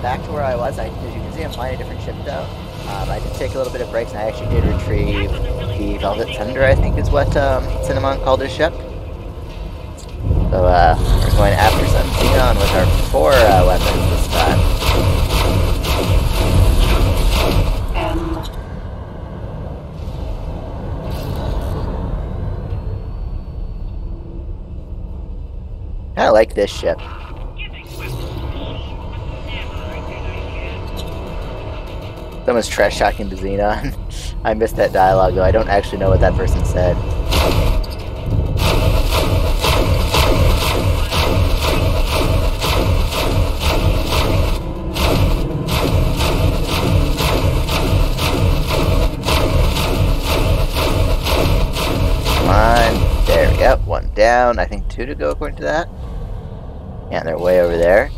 back to where I was. As you can see, I'm flying a different ship though. I did take a little bit of breaks, and I actually did retrieve the Velvet Thunder, I think is what Cinnamon called his ship. So we're going after some Xenon with our 4 weapons this time. I like this ship. Someone's trash talking to Xenon. I missed that dialogue though. I don't actually know what that person said. Come on. There we go. 1 down. I think 2 to go according to that. Yeah, they're way over there.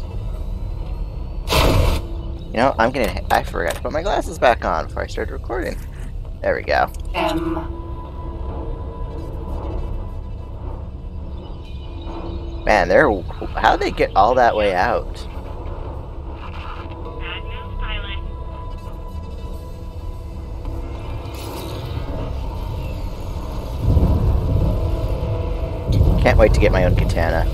You know, I forgot to put my glasses back on before I started recording. There we go. Man, how'd they get all that way out? Can't wait to get my own katana.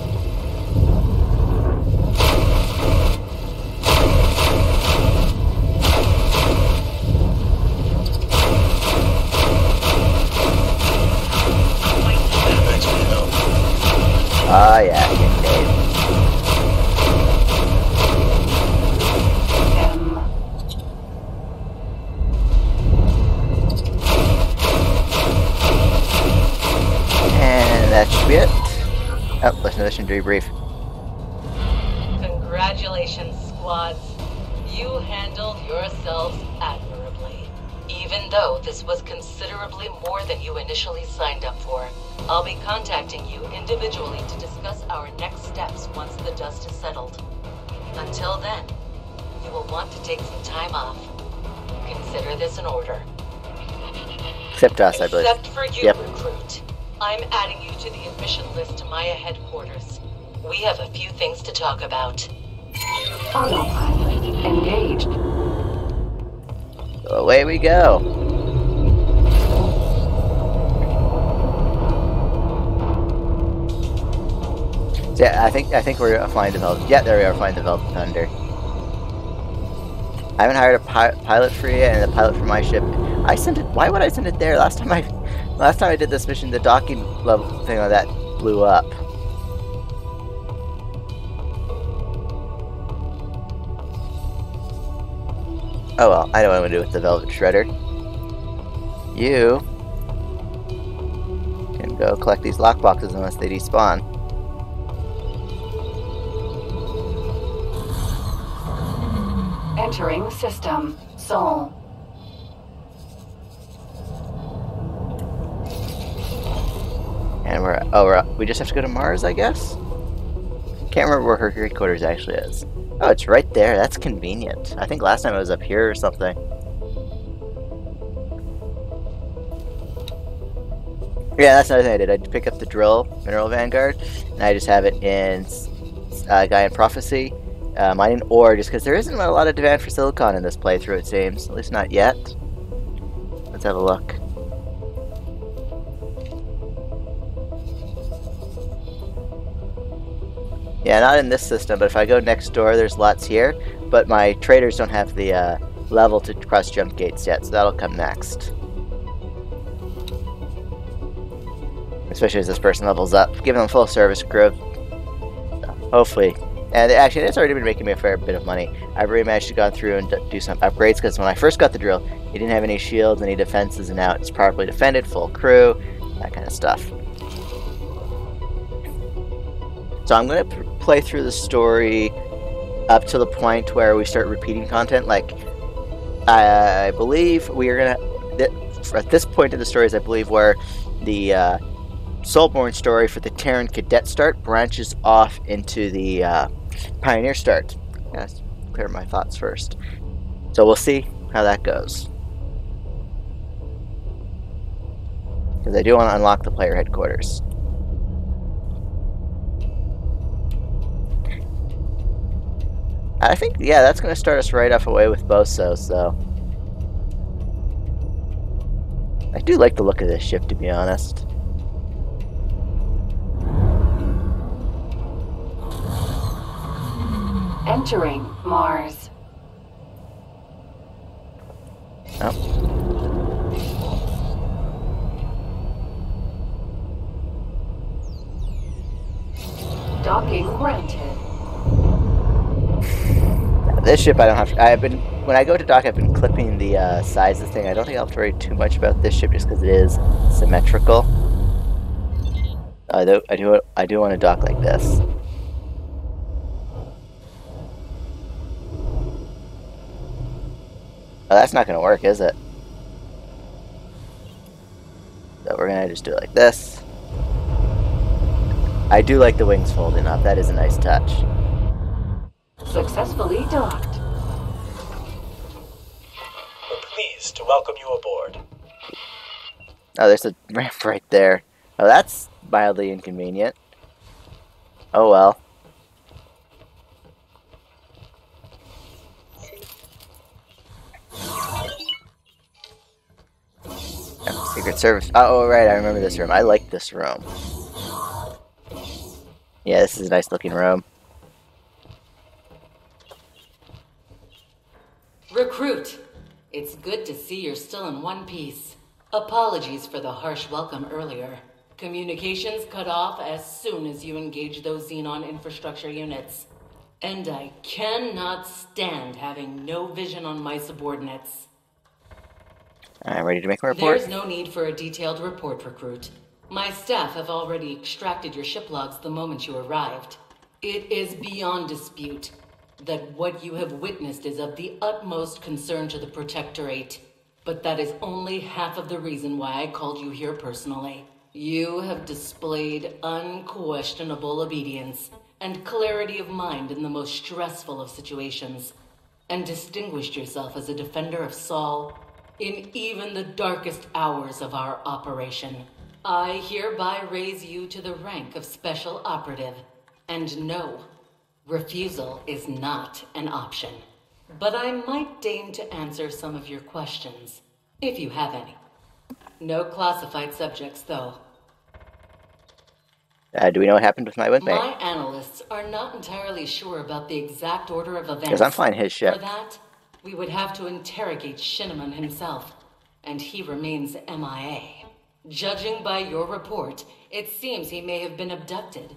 Oh yeah, indeed. And that should be it. Oh, listen to this mission debrief. Congratulations, squads. You handled yourselves admirably. Even though this was considerably more than you initially signed up for. I'll be contacting you individually to discuss our next steps once the dust is settled. Until then, you will want to take some time off. Consider this an order. Except us, I believe. Except for you, recruit. I'm adding you to the admission list to Maya headquarters. We have a few things to talk about. Autopilot engaged. Away we go. Yeah, I think we're flying the Velvet. Yeah, there we are, flying the Velvet Thunder. I haven't hired a pilot for you, and the pilot for my ship. I sent it. Why would I send it there? Last time I did this mission, the docking level thing on that blew up. Oh well, I know what I'm gonna do with the Velvet Shredder. You can go collect these lockboxes unless they despawn. Entering system. Sol. And we just have to go to Mars, I guess? Can't remember where her headquarters actually is. Oh, it's right there. That's convenient. I think last time it was up here or something. Yeah, that's another thing I did. I pick up the drill, Mineral Vanguard, and I just have it in Gaia Prophecy. Mining ore, just because there isn't a lot of demand for silicon in this playthrough, it seems. At least not yet. Let's have a look. Yeah, not in this system, but if I go next door, there's lots here. But my traders don't have the level to cross jump gates yet, so that'll come next. Especially as this person levels up. Give them full service crew. So, hopefully. And actually, it's already been making me a fair bit of money. I've already managed to go through and do some upgrades, because when I first got the drill, it didn't have any shields, any defenses, and now it's properly defended, full crew, that kind of stuff. So I'm going to play through the story up to the point where we start repeating content. Like, I believe we are going to, at this point in the story is, I believe, where the Soulborn story for the Terran Cadet start branches off into the Pioneer start. Let's clear my thoughts first. So we'll see how that goes. Because I do want to unlock the player headquarters. I think, yeah, that's going to start us right off away with Boso, so... I do like the look of this ship, to be honest. Entering Mars. Oh. Docking granted. This ship I don't have to... When I go to dock, I've been clipping the size of the thing. I don't think I'll have to worry too much about this ship just because it is symmetrical. I do want to dock like this. Oh, that's not going to work, is it? So we're going to just do it like this. I do like the wings folding up. That is a nice touch. Successfully docked. We're pleased to welcome you aboard. Oh, there's a ramp right there. Oh, that's mildly inconvenient. Oh well. Secret Service. Oh, right, I remember this room. I like this room. Yeah, this is a nice looking room. Recruit, it's good to see you're still in one piece. Apologies for the harsh welcome earlier. Communications cut off as soon as you engage those Xenon infrastructure units. And I cannot stand having no vision on my subordinates. I'm ready to make my report. There's no need for a detailed report, Recruit. My staff have already extracted your ship logs the moment you arrived. It is beyond dispute that what you have witnessed is of the utmost concern to the Protectorate. But that is only half of the reason why I called you here personally. You have displayed unquestionable obedience and clarity of mind in the most stressful of situations, and distinguished yourself as a defender of Sol in even the darkest hours of our operation. I hereby raise you to the rank of Special Operative, and no, refusal is not an option. But I might deign to answer some of your questions, if you have any. No classified subjects, though. Do we know what happened with my windbag? My analysts are not entirely sure about the exact order of events. Because I'm flying his ship. For that, we would have to interrogate Shinneman himself, and he remains MIA. Judging by your report, it seems he may have been abducted.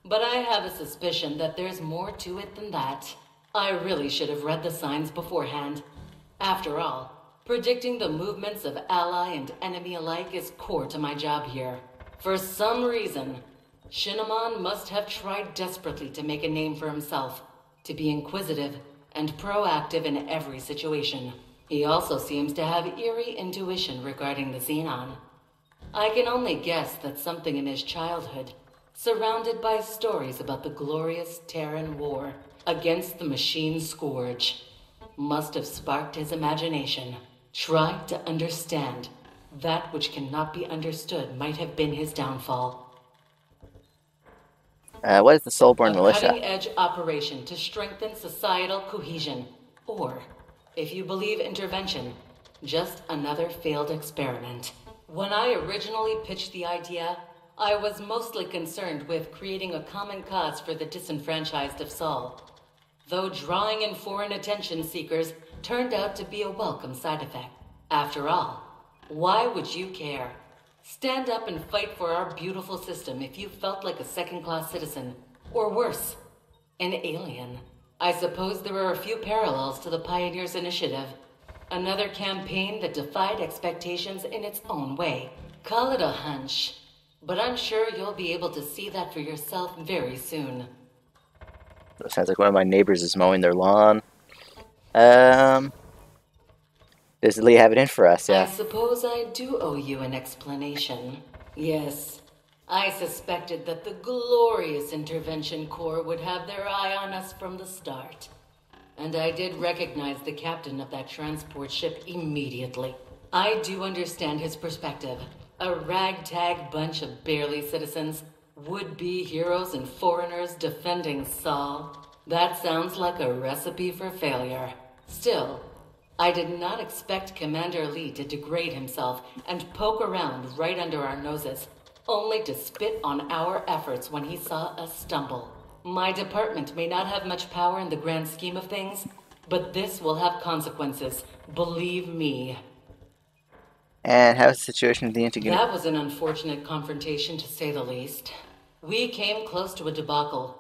But I have a suspicion that there's more to it than that. I really should have read the signs beforehand. After all, predicting the movements of ally and enemy alike is core to my job here. For some reason, Shinneman must have tried desperately to make a name for himself, to be inquisitive and proactive in every situation. He also seems to have eerie intuition regarding the Xenon. I can only guess that something in his childhood, surrounded by stories about the glorious Terran War against the machine Scourge, must have sparked his imagination. Try to understand. That which cannot be understood might have been his downfall. What is the Soulborn Militia? A cutting-edge operation to strengthen societal cohesion. Or, if you believe intervention, just another failed experiment. When I originally pitched the idea, I was mostly concerned with creating a common cause for the disenfranchised of Sol. Though drawing in foreign attention seekers turned out to be a welcome side effect. After all, why would you care? Stand up and fight for our beautiful system if you felt like a second-class citizen, or worse, an alien. I suppose there are a few parallels to the Pioneers Initiative. Another campaign that defied expectations in its own way. Call it a hunch, but I'm sure you'll be able to see that for yourself very soon. It sounds like one of my neighbors is mowing their lawn. Does Lee have it in for us, yeah? I suppose I do owe you an explanation. Yes, I suspected that the glorious Intervention Corps would have their eye on us from the start. And I did recognize the captain of that transport ship immediately. I do understand his perspective. A ragtag bunch of barely citizens, would-be heroes and foreigners defending Sol. That sounds like a recipe for failure. Still, I did not expect Commander Lee to degrade himself and poke around right under our noses, only to spit on our efforts when he saw us stumble. My department may not have much power in the grand scheme of things, but this will have consequences, believe me. And how's the situation with the Integrated? That was an unfortunate confrontation, to say the least. We came close to a debacle,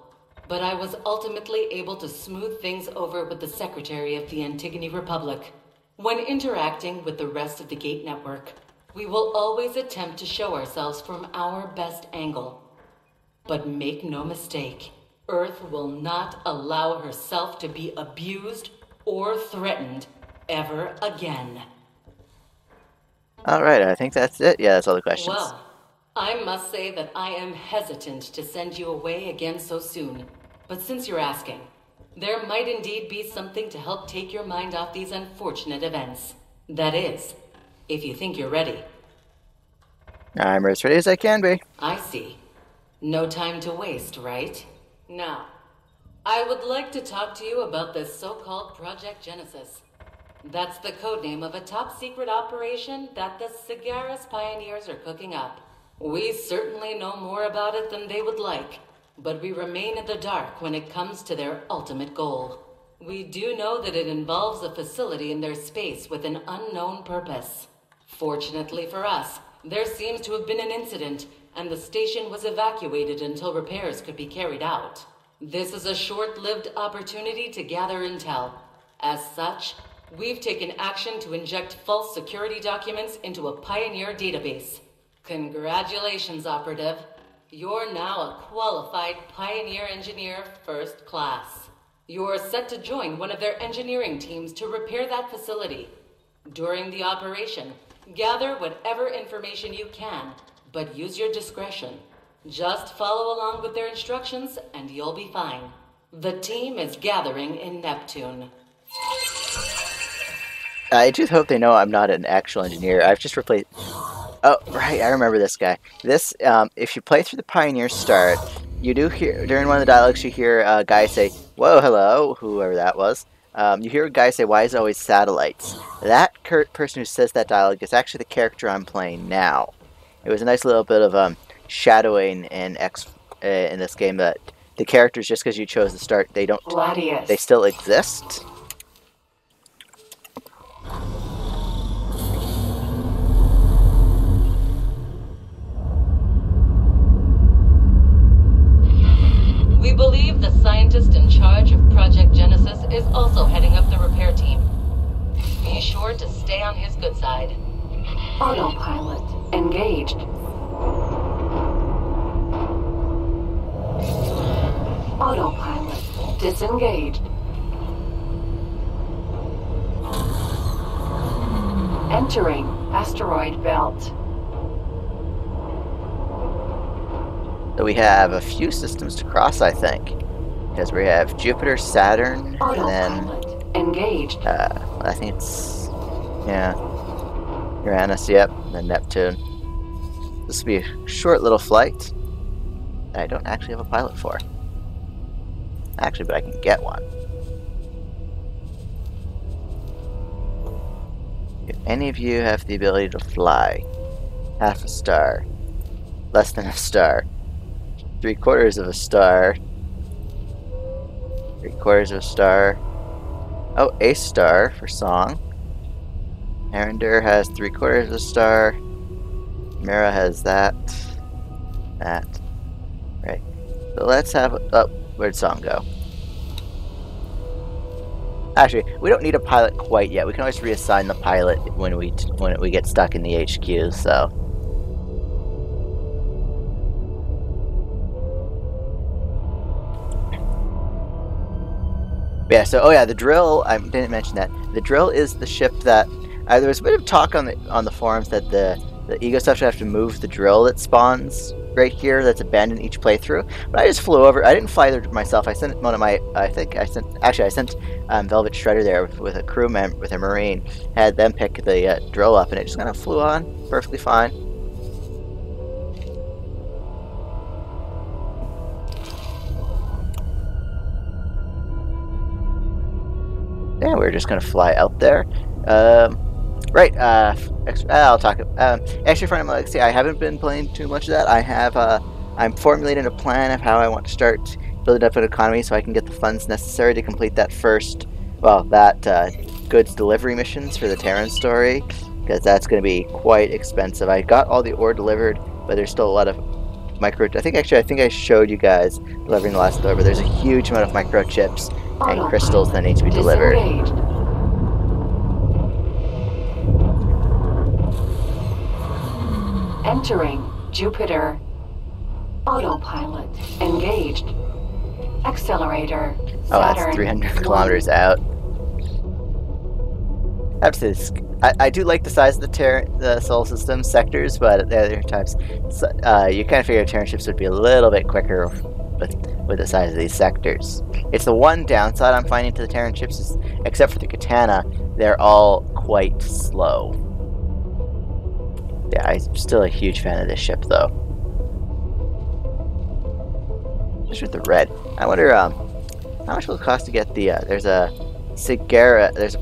but I was ultimately able to smooth things over with the Secretary of the Antigone Republic. When interacting with the rest of the Gate Network, we will always attempt to show ourselves from our best angle. But make no mistake, Earth will not allow herself to be abused or threatened ever again. Alright, I think that's it. Yeah, that's all the questions. Well, I must say that I am hesitant to send you away again so soon. But since you're asking, there might indeed be something to help take your mind off these unfortunate events. That is, if you think you're ready. I'm as ready as I can be. I see. No time to waste, right? Now, I would like to talk to you about this so-called Project Genesis. That's the codename of a top-secret operation that the Cigaris pioneers are cooking up. We certainly know more about it than they would like, but we remain in the dark when it comes to their ultimate goal. We do know that it involves a facility in their space with an unknown purpose. Fortunately for us, there seems to have been an incident, and the station was evacuated until repairs could be carried out. This is a short-lived opportunity to gather intel. As such, we've taken action to inject false security documents into a Pioneer database. Congratulations, Operative. You're now a qualified Pioneer engineer first class. You're set to join one of their engineering teams to repair that facility. During the operation, gather whatever information you can, but use your discretion. Just follow along with their instructions and you'll be fine. The team is gathering in Neptune. I just hope they know I'm not an actual engineer. I've just replaced... Oh, right, I remember this guy. This, if you play through the Pioneer start, you do hear, during one of the dialogues, you hear a guy say, "Whoa, hello," whoever that was. You hear a guy say, "Why is it always satellites?" That person who says that dialogue is actually the character I'm playing now. It was a nice little bit of shadowing in this game that the characters, just because you chose to start, they don't, Gladius. they still exist. We believe the scientist in charge of Project Genesis is also heading up the repair team. Be sure to stay on his good side. Autopilot engaged. Autopilot disengaged. Entering asteroid belt. So we have a few systems to cross, I think. Because we have Jupiter, Saturn, and then... Autopilot engaged. I think it's... yeah. Uranus, yep, and then Neptune. This will be a short little flight that I don't actually have a pilot for. Actually, but I can get one. If any of you have the ability to fly, half a star, less than a star, 3/4 of a star, 3/4 of a star, oh, a star for song. Arender has 3/4 of a star, Mira has that, right. So let's have, oh, where'd song go? Actually, we don't need a pilot quite yet. We can always reassign the pilot when we get stuck in the HQ, so. Yeah, so, oh yeah, the drill, I didn't mention that. The drill is the ship that, there was a bit of talk on the forums that the Egosoft should have to move the drill that spawns right here that's abandoned each playthrough. But I just flew over, I didn't fly there myself, I sent one of my, I sent Velvet Shredder there with a crew member, with a Marine, had them pick the drill up, and it just kind of flew on, perfectly fine. yeah, we're just gonna fly out there. Right. I'll talk. Actually, for Galaxy, I haven't been playing too much of that. I have. I'm formulating a plan of how I want to start building up an economy so I can get the funds necessary to complete that first. Well, that goods delivery missions for the Terran story, because that's going to be quite expensive. I got all the ore delivered, but there's still a lot of micro. I think I showed you guys delivering the last door, but there's a huge amount of microchips and crystals that need to be delivered. Entering Jupiter. Autopilot engaged. Accelerator. Oh, that's 300 kilometers out. I have to say, I do like the size of the solar system sectors, but at the other times, you kind of figure Terran ships would be a little bit quicker with the size of these sectors. It's the one downside I'm finding to the Terran ships, is, except for the Katana, they're all quite slow. Yeah, I'm still a huge fan of this ship, though. Just with the red. I wonder, how much will it cost to get the, there's a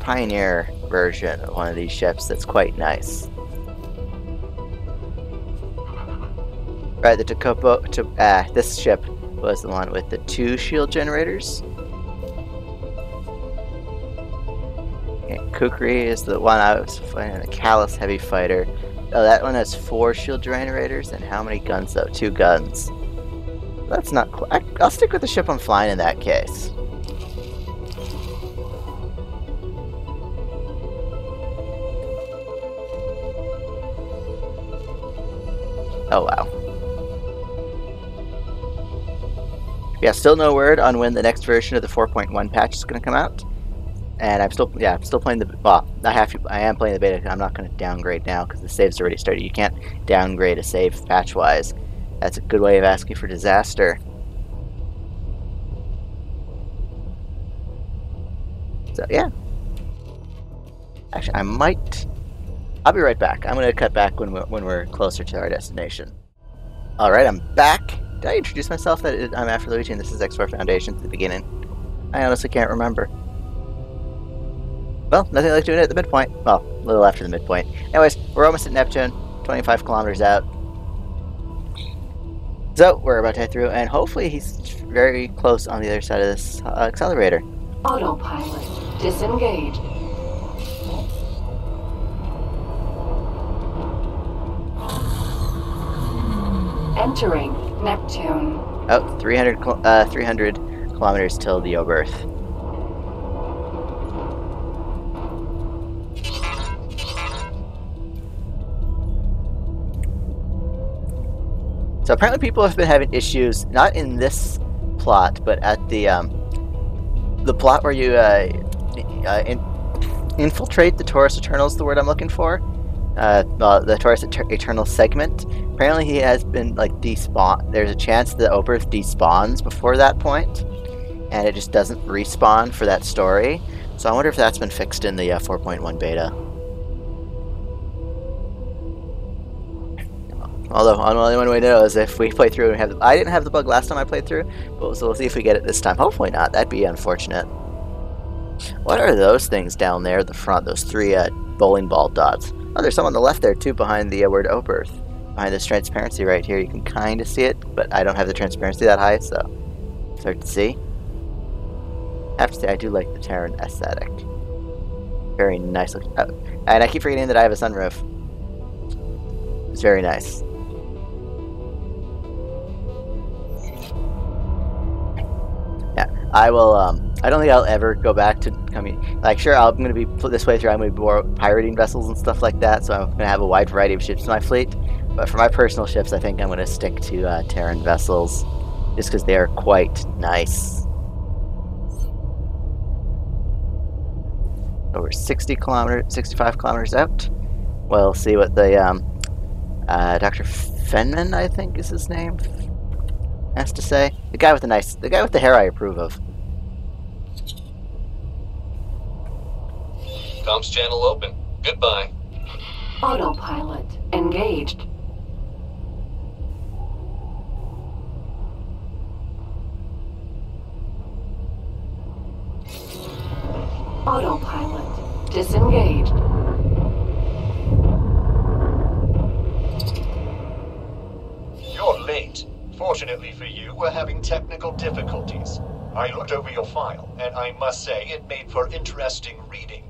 Pioneer version of one of these ships that's quite nice. Right, the Tokobo, this ship was the one with the 2 shield generators. And Kukri is the one I was fighting, the Callus Heavy Fighter. Oh, that one has 4 shield generators, and how many guns though? 2 guns. That's not cool. I'll stick with the ship I'm flying in that case. Oh wow. Yeah, still no word on when the next version of the 4.1 patch is going to come out. And I'm still playing the, well, I am playing the beta. I'm not going to downgrade now because the save's already started. You can't downgrade a save patch-wise. That's a good way of asking for disaster. So yeah. Actually, I'll be right back. I'm going to cut back when we're closer to our destination. All right, I'm back. Did I introduce myself that I'm After Luigi and this is X4 Foundation at the beginning? I honestly can't remember. Well, nothing like doing it at the midpoint. Well, a little after the midpoint. Anyways, we're almost at Neptune, 25 kilometers out. So, we're about to head through, and hopefully he's very close on the other side of this accelerator. Autopilot disengaged. Entering Neptune. Oh, 300 kilometers till the Egosoft. So apparently people have been having issues, not in this plot, but at the plot where you infiltrate the Taurus Eternal is the word I'm looking for. The Taurus Eternal segment. Apparently he has been like despawned. There's a chance the Egosoft despawns before that point, and it just doesn't respawn for that story. So I wonder if that's been fixed in the 4.1 beta. Although, only one way to know is if we play through and have I didn't have the bug last time I played through, but so we'll see if we get it this time. Hopefully not. That'd be unfortunate. What are those things down there at the front? Those 3 bowling ball dots. Oh, there's some on the left there too, behind the word Egosoft. Behind this transparency right here, you can kind of see it, but I don't have the transparency that high, so it's hard to see. I have to say, I do like the Terran aesthetic. Very nice looking. Oh, and I keep forgetting that I have a sunroof. It's very nice. I will, I don't think I'll ever go back to coming, like, sure, I'm going to be, this way through, I'm going to be more pirating vessels and stuff like that, so I'm going to have a wide variety of ships in my fleet, but for my personal ships, I think I'm going to stick to Terran vessels, just because they are quite nice. Over 65 kilometers out. We'll see what the, Dr. Fenman, I think is his name, has to say. The guy with the hair I approve of. Comms channel open. Goodbye. Autopilot engaged. Autopilot disengaged. You're late. Fortunately for you, we're having technical difficulties. I looked over your file, and I must say it made for interesting reading.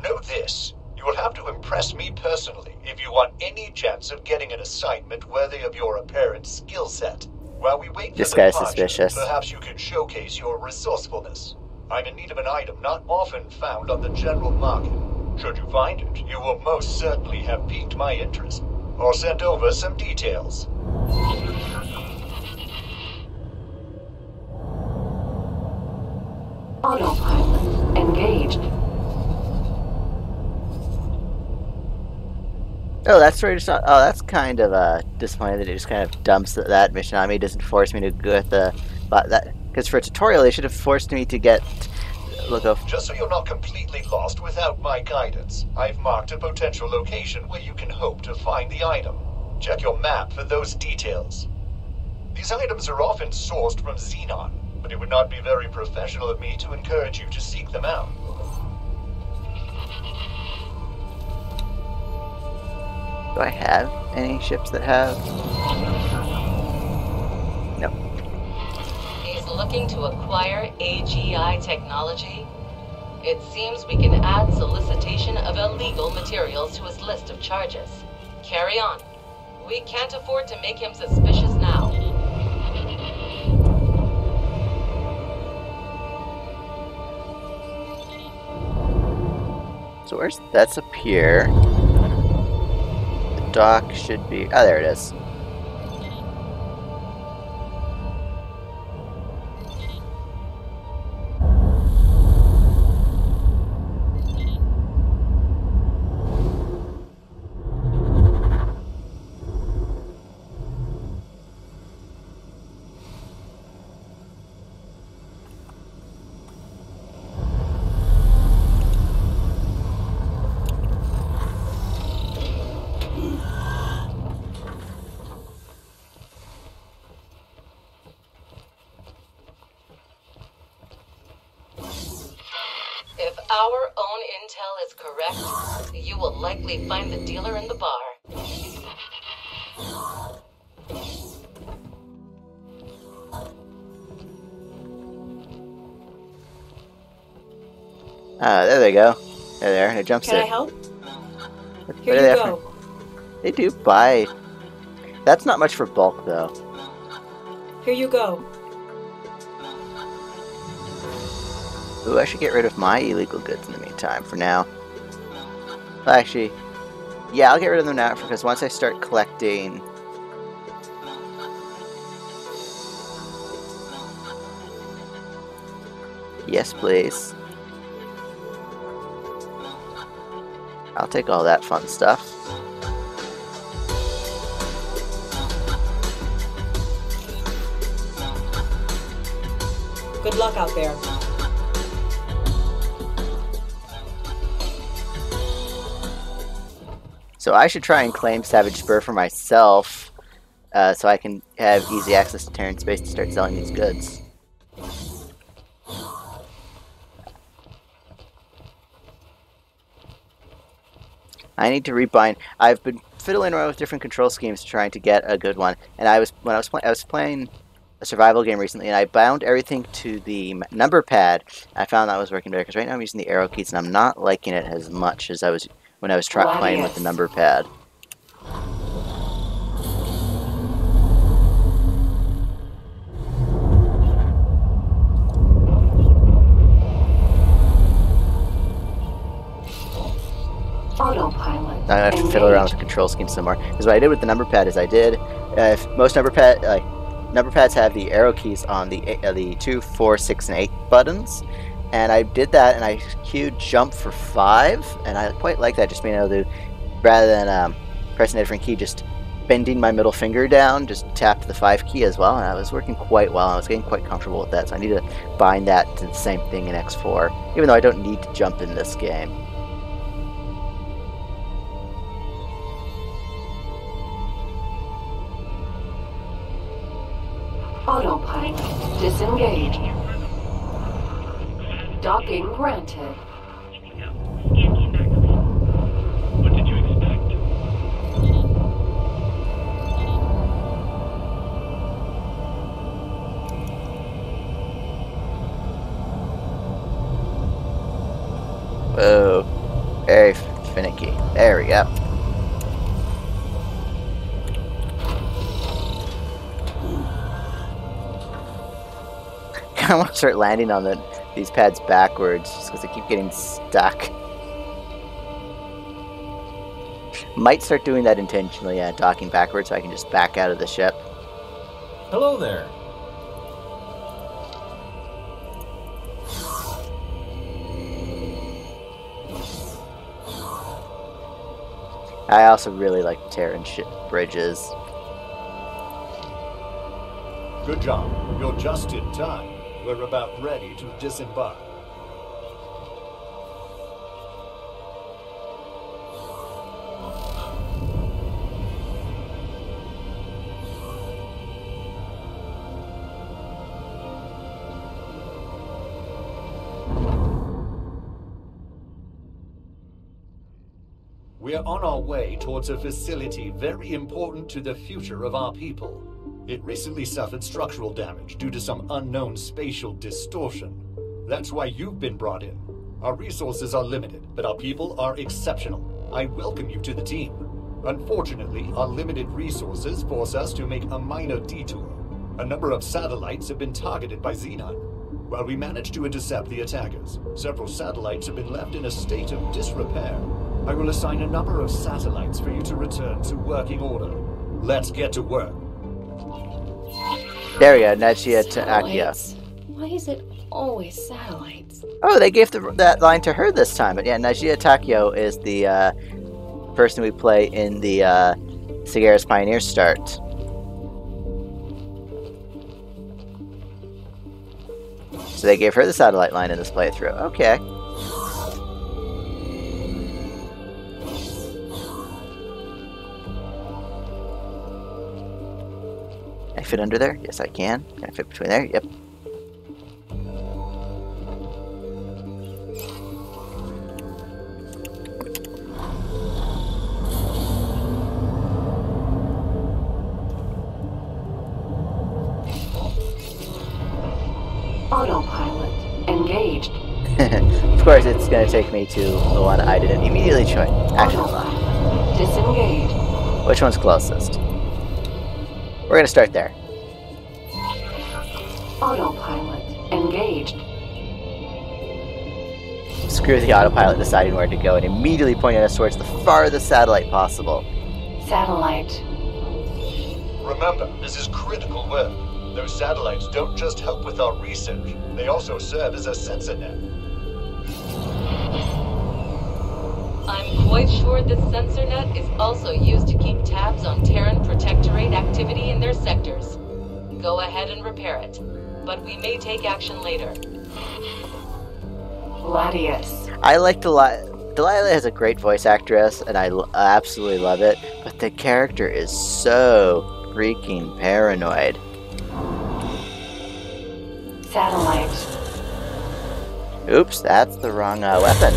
Know this. You will have to impress me personally if you want any chance of getting an assignment worthy of your apparent skill set. While we wait This for guy's departure, suspicious. perhaps you can showcase your resourcefulness. I'm in need of an item not often found on the general market. Should you find it, you will most certainly have piqued my interest, or sent over some details. Autopilot engaged. Oh, that's where he just. Oh, that's kind of disappointing that he just kind of dumps that mission on me. Doesn't force me to go at the. But that because for a tutorial, they should have forced me to get. Look up. Just so you're not completely lost without my guidance, I've marked a potential location where you can hope to find the item. Check your map for those details. These items are often sourced from Xenon, but it would not be very professional of me to encourage you to seek them out. Do I have any ships that have? No. He's looking to acquire AGI technology. It seems we can add solicitation of illegal materials to his list of charges. Carry on. We can't afford to make him suspicious now. So where's that's up here? The dock should be. Oh, there it is. If our own intel is correct, you will likely find the dealer in the bar. There they go. There, and it jumps Can I in. help? What Here are you they go. for? They do buy. That's not much for bulk, though. Here you go. Ooh, I should get rid of my illegal goods in the meantime, for now. Well, actually, yeah, I'll get rid of them now, because once I start collecting... Yes, please. I'll take all that fun stuff. Good luck out there. So I should try and claim Savage Spur for myself, so I can have easy access to Terran space to start selling these goods. I need to rebind. I've been fiddling around with different control schemes trying to get a good one, and I was playing a survival game recently, and I bound everything to the number pad. I found that was working better because right now I'm using the arrow keys, and I'm not liking it as much as I was when I was playing with the number pad. Autopilot. I'm gonna have to fiddle around with the control scheme some more. Because what I did with the number pad is if most number pads have the arrow keys on the 2, 4, 6, and 8 buttons, and I did that, and I queued jump for 5, and I quite like that, just being able to, rather than pressing a different key, just bending my middle finger down, just tap the 5 key as well, and I was working quite well. I was getting quite comfortable with that, so I need to bind that to the same thing in X4, even though I don't need to jump in this game. Autopilot disengaged. Docking granted. There we go. I want to start landing on these pads backwards just because I keep getting stuck. Might start doing that intentionally, docking backwards so I can just back out of the ship. Hello there. I also really like Terran bridges. Good job. You're just in time. We're about ready to disembark. We are on our way towards a facility very important to the future of our people. It recently suffered structural damage due to some unknown spatial distortion. That's why you've been brought in. Our resources are limited, but our people are exceptional. I welcome you to the team. Unfortunately, our limited resources force us to make a minor detour. A number of satellites have been targeted by Xenon. While we managed to intercept the attackers, several satellites have been left in a state of disrepair. I will assign a number of satellites for you to return to working order. Let's get to work. There we go, Najia Ta'akia. Satellites. Why is it always satellites? Oh, they gave that line to her this time. But yeah, Najia Takio is the person we play in the Sagaris Pioneer start. So they gave her the satellite line in this playthrough. Okay. Can I fit under there? Yes, I can. Can I fit between there? Yep. Autopilot engaged. Of course, it's going to take me to the one I didn't immediately join. Actually, hold on. Disengage. Which one's closest? We're going to start there. Autopilot engaged. Screw the autopilot deciding where to go and immediately pointing us towards the farthest satellite possible. Satellite. Remember, this is critical work. Those satellites don't just help with our research, they also serve as a sensor net. I'm quite sure this sensor net is also used to keep tabs on Terran Protectorate activity in their sectors. Go ahead and repair it, but we may take action later. Gladius. I like Delilah has a great voice actress, and I absolutely love it, but the character is so freaking paranoid. Satellite. Oops, that's the wrong weapon.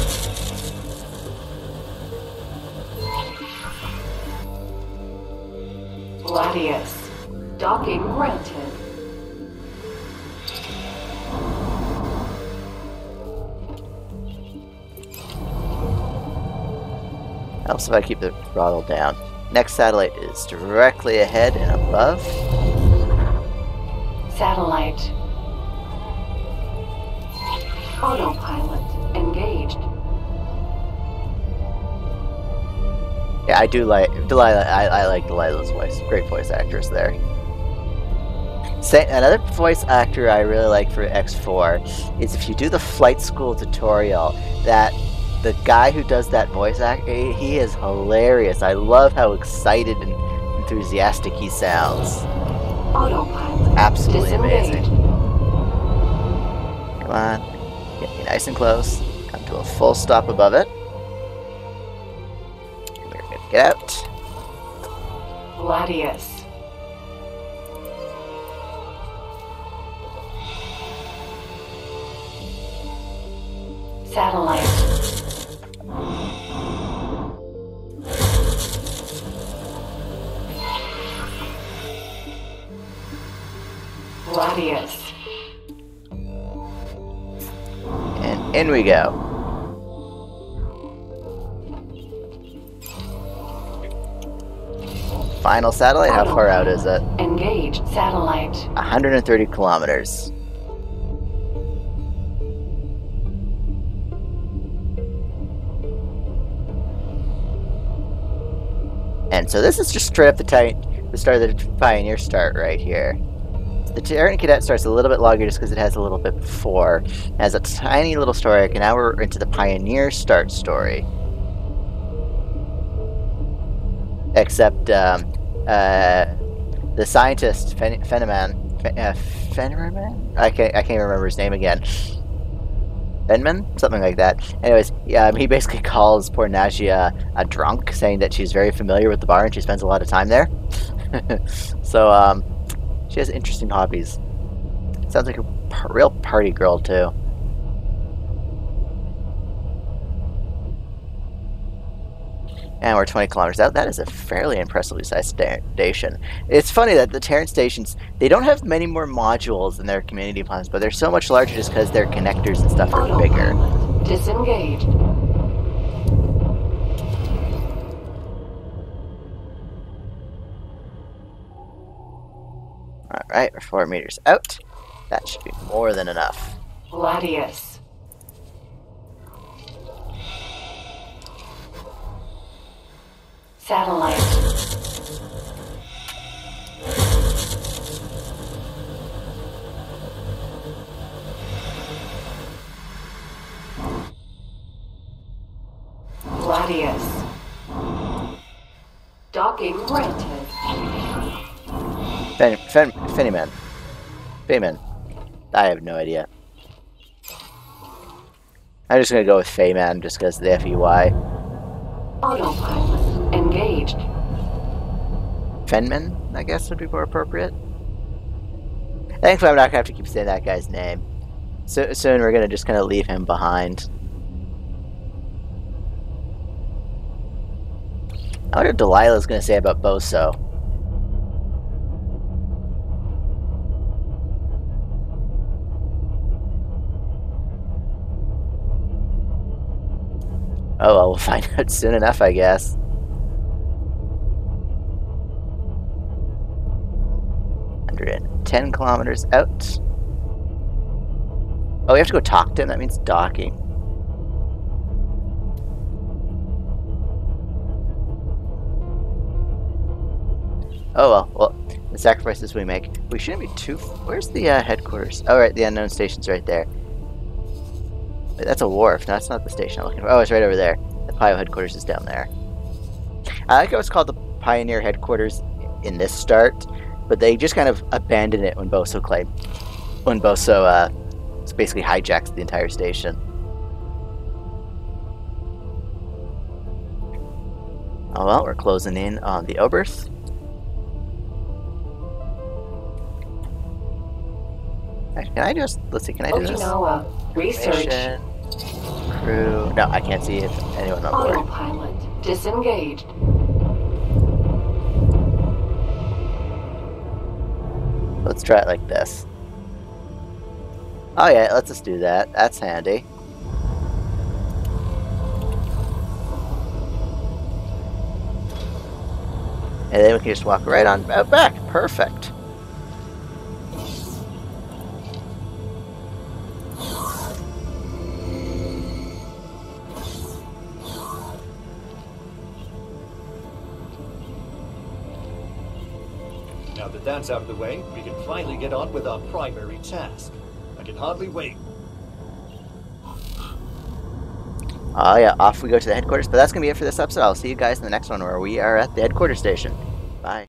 Gladius. Docking granted. Helps if I keep the throttle down. Next satellite is directly ahead and above. Satellite. Autopilot engaged. Yeah, I do like Delilah. I like Delilah's voice. Great voice actress there. Another voice actor I really like for X4 is if you do the flight school tutorial, that the guy who does that voice act, he is hilarious. I love how excited and enthusiastic he sounds. Autopilot. Absolutely amazing. Disengage. Come on. Get me nice and close. Come to a full stop above it. And we're going to get out. Gladius. Satellite. Gladius. And in we go. final satellite? How far out is it? Engage satellite. 130 kilometers. And so this is just straight up the start of the Pioneer start right here. The Terran Cadet starts a little bit longer just because it has a little bit before. It has a tiny little story arc, and now we're into the Pioneer start story. Except the scientist Fenneman, I can't remember his name again. Fenman? Something like that. Anyways, he basically calls poor Nagia a drunk, saying that she's very familiar with the bar and she spends a lot of time there. So, she has interesting hobbies. Sounds like a real party girl, too. And we're 20 kilometers out. That is a fairly impressively sized station. It's funny that the Terran stations, they don't have many more modules in their community plans, but they're so much larger just because their connectors and stuff are bigger. Disengaged. Alright, we're 4 meters out. That should be more than enough. Gladius. Satellite. Gladius. Docking granted. Fenneman. Feyman. I have no idea. I'm just gonna go with Feyman just because of the FEY. Autopilot engaged. Fenman, I guess, would be more appropriate. Thankfully, I'm not gonna have to keep saying that guy's name. So soon we're gonna just kind of leave him behind. I wonder what Delilah's gonna say about Boso. Oh well, we'll find out soon enough, I guess. And 10 kilometers out. Oh, we have to go talk to him? That means docking. Oh well, the sacrifices we make. We shouldn't be too... Where's the headquarters? Oh right, the unknown station's right there. Wait, that's a wharf. No, that's not the station I'm looking for. Oh, it's right over there. The Pio headquarters is down there. I like how it's called the Pioneer headquarters in this start, but they just kind of abandoned it when Boso basically hijacks the entire station. Oh well, we're closing in on the Oberth. Can I just, let's see, can I do this? Okinawa. Research. Crew. No, I can't see if anyone on board. Autopilot disengaged. Let's try it like this. Oh yeah, let's just do that. That's handy. And then we can just walk right on back. Perfect. Now that that's out of the way, we can finally get on with our primary task. I can hardly wait. Oh yeah, off we go to the headquarters. But that's going to be it for this episode. I'll see you guys in the next one where we are at the headquarters station. Bye.